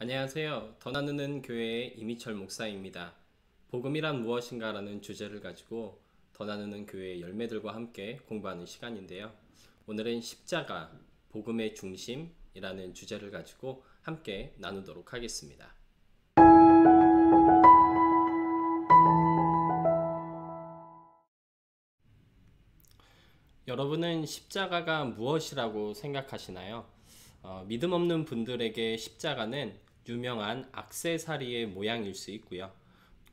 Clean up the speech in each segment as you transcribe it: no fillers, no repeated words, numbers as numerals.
안녕하세요. 더 나누는 교회의 이미철 목사입니다. 복음이란 무엇인가 라는 주제를 가지고 더 나누는 교회의 열매들과 함께 공부하는 시간인데요. 오늘은 십자가, 복음의 중심이라는 주제를 가지고 함께 나누도록 하겠습니다. 여러분은 십자가가 무엇이라고 생각하시나요? 믿음 없는 분들에게 십자가는 유명한 액세서리의 모양일 수 있고요.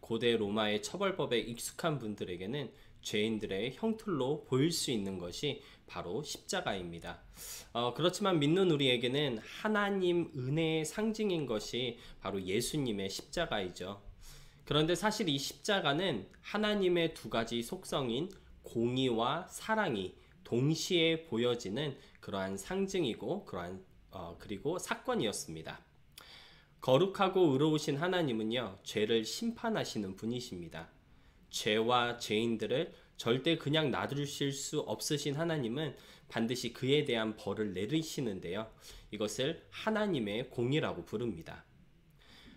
고대 로마의 처벌법에 익숙한 분들에게는 죄인들의 형틀로 보일 수 있는 것이 바로 십자가입니다. 그렇지만 믿는 우리에게는 하나님 은혜의 상징인 것이 바로 예수님의 십자가이죠. 그런데 사실 이 십자가는 하나님의 두 가지 속성인 공의와 사랑이 동시에 보여지는 그러한 상징이고 그리고 사건이었습니다. 거룩하고 의로우신 하나님은요, 죄를 심판하시는 분이십니다. 죄와 죄인들을 절대 그냥 놔두실 수 없으신 하나님은 반드시 그에 대한 벌을 내리시는데요. 이것을 하나님의 공의라고 부릅니다.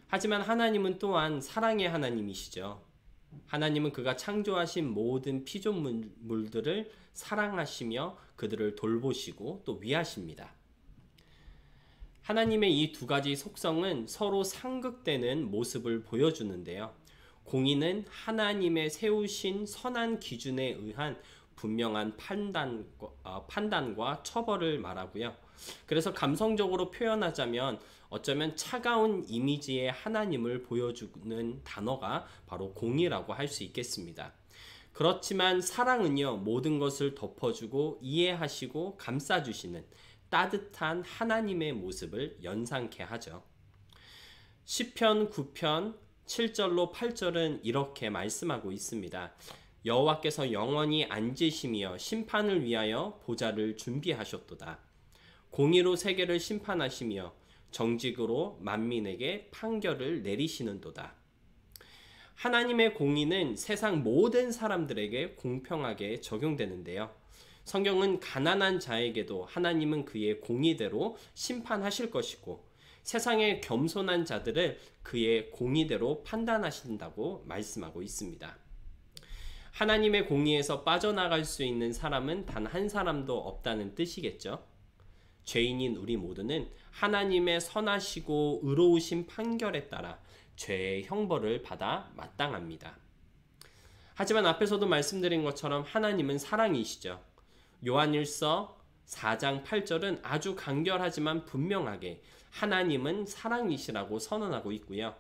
하지만 하나님은 또한 사랑의 하나님이시죠. 하나님은 그가 창조하신 모든 피조물들을 사랑하시며 그들을 돌보시고 또 위하십니다. 하나님의 이 두 가지 속성은 서로 상극되는 모습을 보여주는데요. 공의는 하나님의 세우신 선한 기준에 의한 분명한 판단과 처벌을 말하고요. 그래서 감성적으로 표현하자면 어쩌면 차가운 이미지의 하나님을 보여주는 단어가 바로 공의라고 할 수 있겠습니다. 그렇지만 사랑은요, 모든 것을 덮어주고 이해하시고 감싸주시는 따뜻한 하나님의 모습을 연상케 하죠. 시편 9편 7절로 8절은 이렇게 말씀하고 있습니다. 여호와께서 영원히 앉으시며 심판을 위하여 보좌를 준비하셨도다. 공의로 세계를 심판하시며 정직으로 만민에게 판결을 내리시는도다. 하나님의 공의는 세상 모든 사람들에게 공평하게 적용되는데요. 성경은 가난한 자에게도 하나님은 그의 공의대로 심판하실 것이고 세상의 겸손한 자들을 그의 공의대로 판단하신다고 말씀하고 있습니다. 하나님의 공의에서 빠져나갈 수 있는 사람은 단 한 사람도 없다는 뜻이겠죠. 죄인인 우리 모두는 하나님의 선하시고 의로우신 판결에 따라 죄의 형벌을 받아 마땅합니다. 하지만 앞에서도 말씀드린 것처럼 하나님은 사랑이시죠. 요한일서 4장 8절은 아주 간결하지만 분명하게 하나님은 사랑이시라고 선언하고 있고요.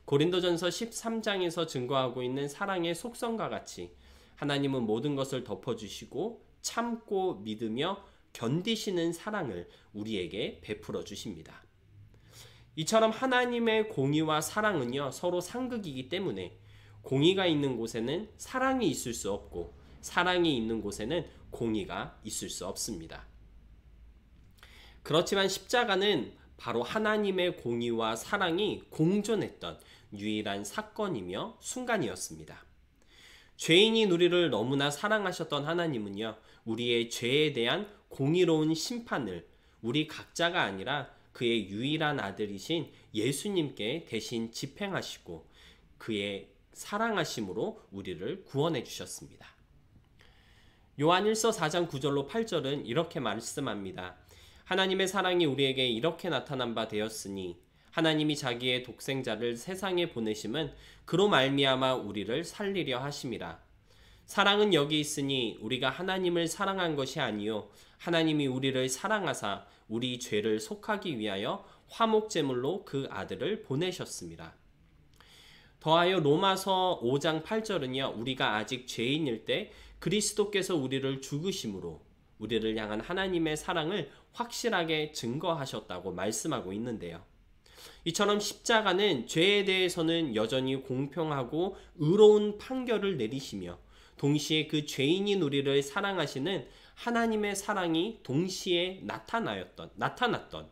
고린도전서 13장에서 증거하고 있는 사랑의 속성과 같이 하나님은 모든 것을 덮어주시고 참고 믿으며 견디시는 사랑을 우리에게 베풀어 주십니다. 이처럼 하나님의 공의와 사랑은요, 서로 상극이기 때문에 공의가 있는 곳에는 사랑이 있을 수 없고 사랑이 있는 곳에는 공의가 있을 수 없습니다. 그렇지만 십자가는 바로 하나님의 공의와 사랑이 공존했던 유일한 사건이며 순간이었습니다. 죄인인 우리를 너무나 사랑하셨던 하나님은요, 우리의 죄에 대한 공의로운 심판을 우리 각자가 아니라 그의 유일한 아들이신 예수님께 대신 집행하시고 그의 사랑하심으로 우리를 구원해 주셨습니다. 요한일서 4장 9절로 8절은 이렇게 말씀합니다. 하나님의 사랑이 우리에게 이렇게 나타난 바 되었으니 하나님이 자기의 독생자를 세상에 보내심은 그로 말미암아 우리를 살리려 하심이라. 사랑은 여기 있으니 우리가 하나님을 사랑한 것이 아니요 하나님이 우리를 사랑하사 우리 죄를 속하기 위하여 화목제물로 그 아들을 보내셨습니다. 더하여 로마서 5장 8절은요, 우리가 아직 죄인일 때 그리스도께서 우리를 죽으심으로 우리를 향한 하나님의 사랑을 확실하게 증거하셨다고 말씀하고 있는데요. 이처럼 십자가는 죄에 대해서는 여전히 공평하고 의로운 판결을 내리시며 동시에 그 죄인인 우리를 사랑하시는 하나님의 사랑이 동시에 나타났던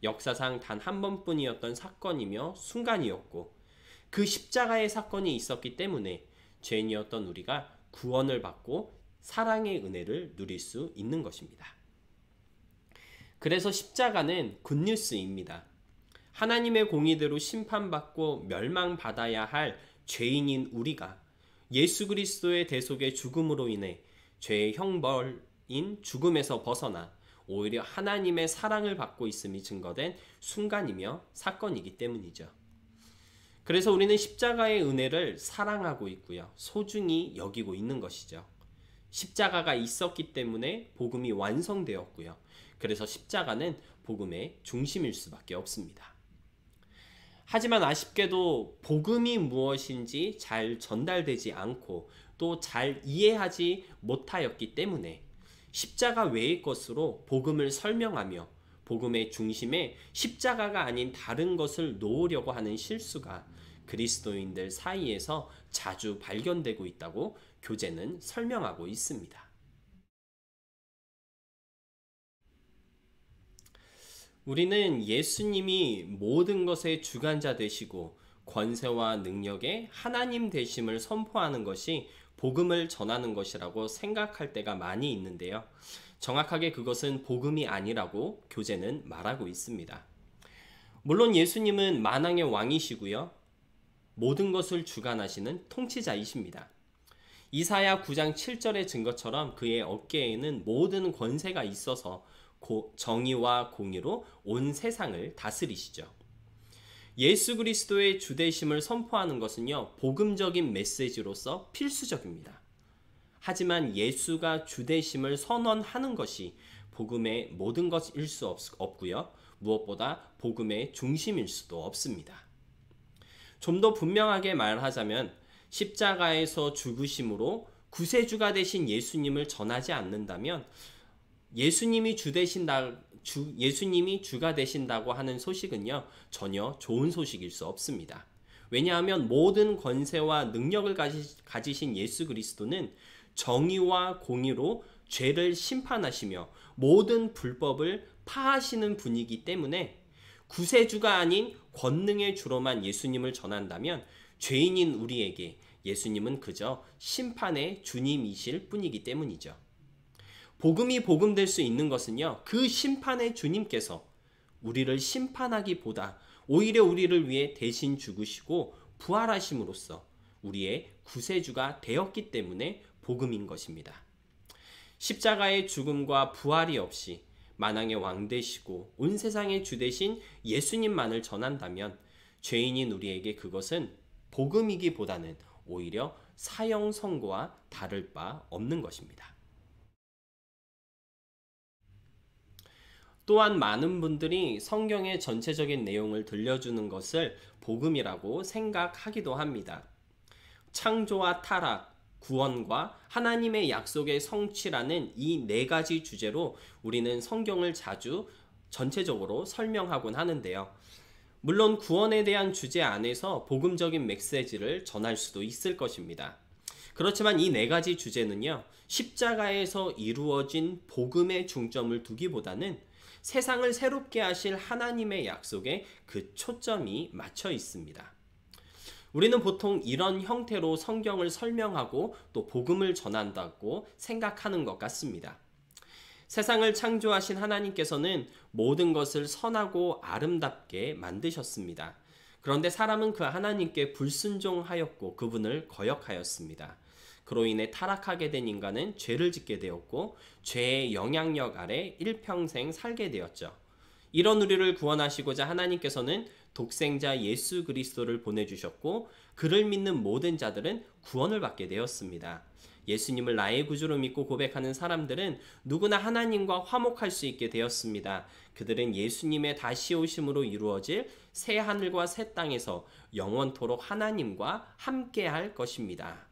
역사상 단 한 번뿐이었던 사건이며 순간이었고 그 십자가의 사건이 있었기 때문에 죄인이었던 우리가 구원을 받고 사랑의 은혜를 누릴 수 있는 것입니다. 그래서 십자가는 굿뉴스입니다. 하나님의 공의대로 심판받고 멸망받아야 할 죄인인 우리가 예수 그리스도의 대속의 죽음으로 인해 죄의 형벌인 죽음에서 벗어나 오히려 하나님의 사랑을 받고 있음이 증거된 순간이며 사건이기 때문이죠. 그래서 우리는 십자가의 은혜를 사랑하고 있고요. 소중히 여기고 있는 것이죠. 십자가가 있었기 때문에 복음이 완성되었고요. 그래서 십자가는 복음의 중심일 수밖에 없습니다. 하지만 아쉽게도 복음이 무엇인지 잘 전달되지 않고 또 잘 이해하지 못하였기 때문에 십자가 외의 것으로 복음을 설명하며 복음의 중심에 십자가가 아닌 다른 것을 놓으려고 하는 실수가 그리스도인들 사이에서 자주 발견되고 있다고 교재는 설명하고 있습니다. 우리는 예수님이 모든 것의 주관자 되시고 권세와 능력의 하나님 되심을 선포하는 것이 복음을 전하는 것이라고 생각할 때가 많이 있는데요. 정확하게 그것은 복음이 아니라고 교재는 말하고 있습니다. 물론 예수님은 만왕의 왕이시고요. 모든 것을 주관하시는 통치자이십니다. 이사야 9장 7절의 증거처럼 그의 어깨에는 모든 권세가 있어서 정의와 공의로 온 세상을 다스리시죠. 예수 그리스도의 주되심을 선포하는 것은요, 복음적인 메시지로서 필수적입니다. 하지만 예수가 주되심을 선언하는 것이 복음의 모든 것일 수 없고요. 무엇보다 복음의 중심일 수도 없습니다. 좀 더 분명하게 말하자면 십자가에서 죽으심으로 구세주가 되신 예수님을 전하지 않는다면 예수님이 주가 되신다고 하는 소식은요, 전혀 좋은 소식일 수 없습니다. 왜냐하면 모든 권세와 능력을 가지신 예수 그리스도는 정의와 공의로 죄를 심판하시며 모든 불법을 파하시는 분이기 때문에 구세주가 아닌 권능의 주로만 예수님을 전한다면 죄인인 우리에게 예수님은 그저 심판의 주님이실 뿐이기 때문이죠. 복음이 복음될 수 있는 것은요, 그 심판의 주님께서 우리를 심판하기보다 오히려 우리를 위해 대신 죽으시고 부활하심으로써 우리의 구세주가 되었기 때문에 복음인 것입니다. 십자가의 죽음과 부활이 없이 만왕의 왕 되시고 온 세상의 주 되신 예수님만을 전한다면 죄인인 우리에게 그것은 복음이기보다는 오히려 사형 선고와 다를 바 없는 것입니다. 또한 많은 분들이 성경의 전체적인 내용을 들려주는 것을 복음이라고 생각하기도 합니다. 창조와 타락, 구원과 하나님의 약속의 성취라는 이 네 가지 주제로 우리는 성경을 자주 전체적으로 설명하곤 하는데요. 물론 구원에 대한 주제 안에서 복음적인 메시지를 전할 수도 있을 것입니다. 그렇지만 이 네 가지 주제는요, 십자가에서 이루어진 복음에 중점을 두기보다는 세상을 새롭게 하실 하나님의 약속에 그 초점이 맞춰 있습니다. 우리는 보통 이런 형태로 성경을 설명하고 또 복음을 전한다고 생각하는 것 같습니다. 세상을 창조하신 하나님께서는 모든 것을 선하고 아름답게 만드셨습니다. 그런데 사람은 그 하나님께 불순종하였고 그분을 거역하였습니다. 그로 인해 타락하게 된 인간은 죄를 짓게 되었고 죄의 영향력 아래 일평생 살게 되었죠. 이런 우리를 구원하시고자 하나님께서는 독생자 예수 그리스도를 보내주셨고 그를 믿는 모든 자들은 구원을 받게 되었습니다. 예수님을 나의 구주로 믿고 고백하는 사람들은 누구나 하나님과 화목할 수 있게 되었습니다. 그들은 예수님의 다시 오심으로 이루어질 새 하늘과 새 땅에서 영원토록 하나님과 함께할 것입니다.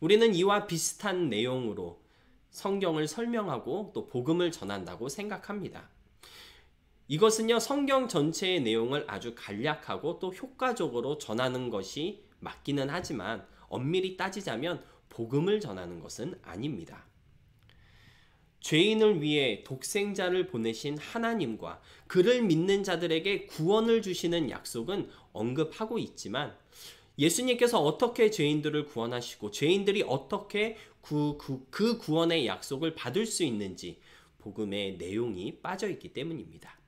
우리는 이와 비슷한 내용으로 성경을 설명하고 또 복음을 전한다고 생각합니다. 이것은요, 성경 전체의 내용을 아주 간략하고 또 효과적으로 전하는 것이 맞기는 하지만 엄밀히 따지자면 복음을 전하는 것은 아닙니다. 죄인을 위해 독생자를 보내신 하나님과 그를 믿는 자들에게 구원을 주시는 약속은 언급하고 있지만 예수님께서 어떻게 죄인들을 구원하시고 죄인들이 어떻게 그 구원의 약속을 받을 수 있는지 복음의 내용이 빠져 있기 때문입니다.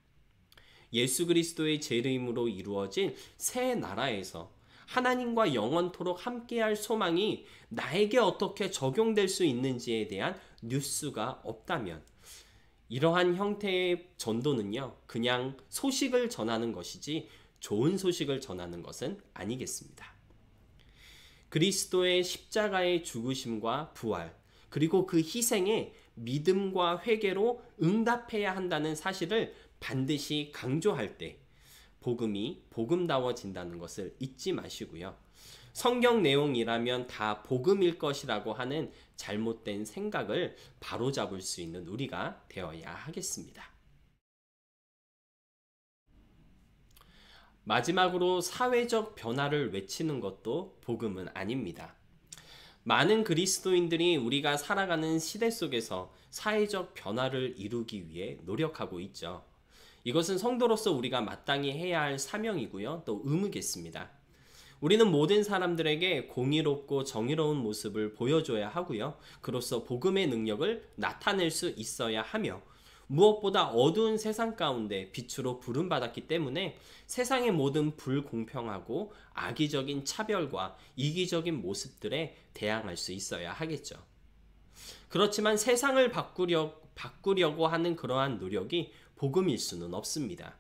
예수 그리스도의 재림으로 이루어진 새 나라에서 하나님과 영원토록 함께할 소망이 나에게 어떻게 적용될 수 있는지에 대한 뉴스가 없다면 이러한 형태의 전도는요, 그냥 소식을 전하는 것이지 좋은 소식을 전하는 것은 아니겠습니다. 그리스도의 십자가의 죽으심과 부활, 그리고 그 희생에 믿음과 회개로 응답해야 한다는 사실을 반드시 강조할 때 복음이 복음다워진다는 것을 잊지 마시고요. 성경 내용이라면 다 복음일 것이라고 하는 잘못된 생각을 바로잡을 수 있는 우리가 되어야 하겠습니다. 마지막으로 사회적 변화를 외치는 것도 복음은 아닙니다. 많은 그리스도인들이 우리가 살아가는 시대 속에서 사회적 변화를 이루기 위해 노력하고 있죠. 이것은 성도로서 우리가 마땅히 해야 할 사명이고요, 또 의무겠습니다. 우리는 모든 사람들에게 공의롭고 정의로운 모습을 보여줘야 하고요, 그로써 복음의 능력을 나타낼 수 있어야 하며, 무엇보다 어두운 세상 가운데 빛으로 부름받았기 때문에 세상의 모든 불공평하고 악의적인 차별과 이기적인 모습들에 대항할 수 있어야 하겠죠. 그렇지만 세상을 바꾸려고 하는 그러한 노력이 복음일 수는 없습니다.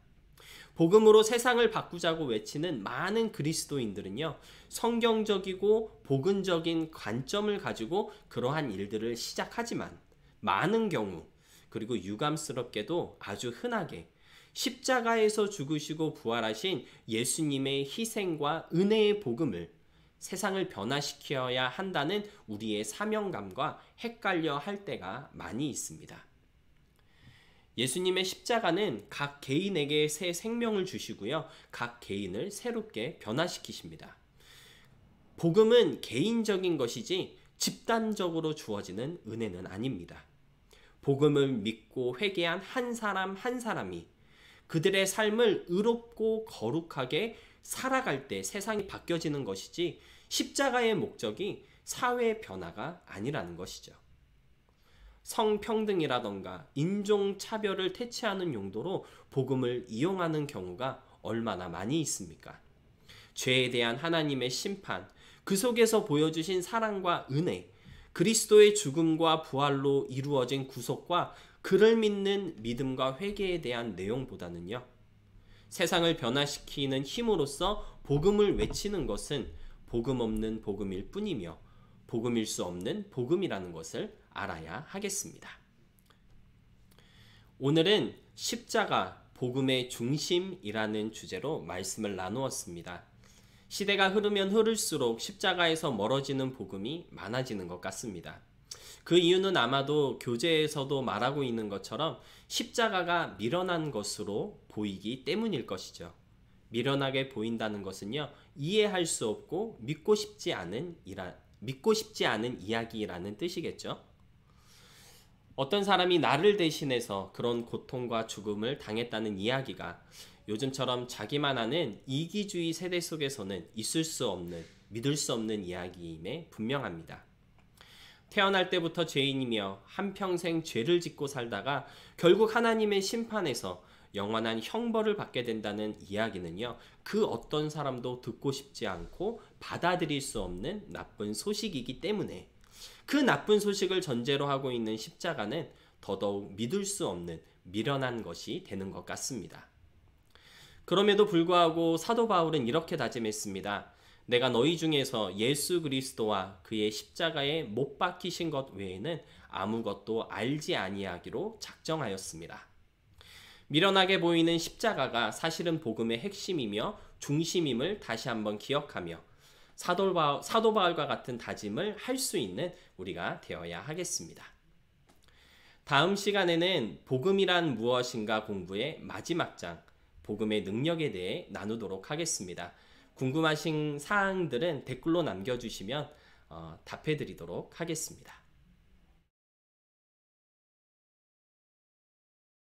복음으로 세상을 바꾸자고 외치는 많은 그리스도인들은요, 성경적이고 복음적인 관점을 가지고 그러한 일들을 시작하지만 많은 경우, 그리고 유감스럽게도 아주 흔하게 십자가에서 죽으시고 부활하신 예수님의 희생과 은혜의 복음을 세상을 변화시켜야 한다는 우리의 사명감과 헷갈려 할 때가 많이 있습니다. 예수님의 십자가는 각 개인에게 새 생명을 주시고요, 각 개인을 새롭게 변화시키십니다. 복음은 개인적인 것이지 집단적으로 주어지는 은혜는 아닙니다. 복음을 믿고 회개한 한 사람 한 사람이 그들의 삶을 의롭고 거룩하게 살아갈 때 세상이 바뀌어지는 것이지 십자가의 목적이 사회 변화가 아니라는 것이죠. 성평등이라던가 인종차별을 퇴치하는 용도로 복음을 이용하는 경우가 얼마나 많이 있습니까? 죄에 대한 하나님의 심판, 그 속에서 보여주신 사랑과 은혜, 그리스도의 죽음과 부활로 이루어진 구속과 그를 믿는 믿음과 회개에 대한 내용보다는요, 세상을 변화시키는 힘으로써 복음을 외치는 것은 복음 없는 복음일 뿐이며 복음일 수 없는 복음이라는 것을 알아야 하겠습니다. 오늘은 십자가, 복음의 중심이라는 주제로 말씀을 나누었습니다. 시대가 흐르면 흐를수록 십자가에서 멀어지는 복음이 많아지는 것 같습니다. 그 이유는 아마도 교재에서도 말하고 있는 것처럼 십자가가 미련한 것으로 보이기 때문일 것이죠. 미련하게 보인다는 것은요, 이해할 수 없고 믿고 싶지 않은 이야기라는 뜻이겠죠. 어떤 사람이 나를 대신해서 그런 고통과 죽음을 당했다는 이야기가 요즘처럼 자기만 아는 이기주의 세대 속에서는 있을 수 없는, 믿을 수 없는 이야기임에 분명합니다. 태어날 때부터 죄인이며 한평생 죄를 짓고 살다가 결국 하나님의 심판에서 영원한 형벌을 받게 된다는 이야기는요, 그 어떤 사람도 듣고 싶지 않고 받아들일 수 없는 나쁜 소식이기 때문에 그 나쁜 소식을 전제로 하고 있는 십자가는 더더욱 믿을 수 없는 미련한 것이 되는 것 같습니다. 그럼에도 불구하고 사도 바울은 이렇게 다짐했습니다. 내가 너희 중에서 예수 그리스도와 그의 십자가에 못 박히신 것 외에는 아무것도 알지 아니하기로 작정하였습니다. 미련하게 보이는 십자가가 사실은 복음의 핵심이며 중심임을 다시 한번 기억하며 사도 바울과 같은 다짐을 할 수 있는 우리가 되어야 하겠습니다. 다음 시간에는 복음이란 무엇인가 공부의 마지막 장, 복음의 능력에 대해 나누도록 하겠습니다. 궁금하신 사항들은 댓글로 남겨주시면 답해드리도록 하겠습니다.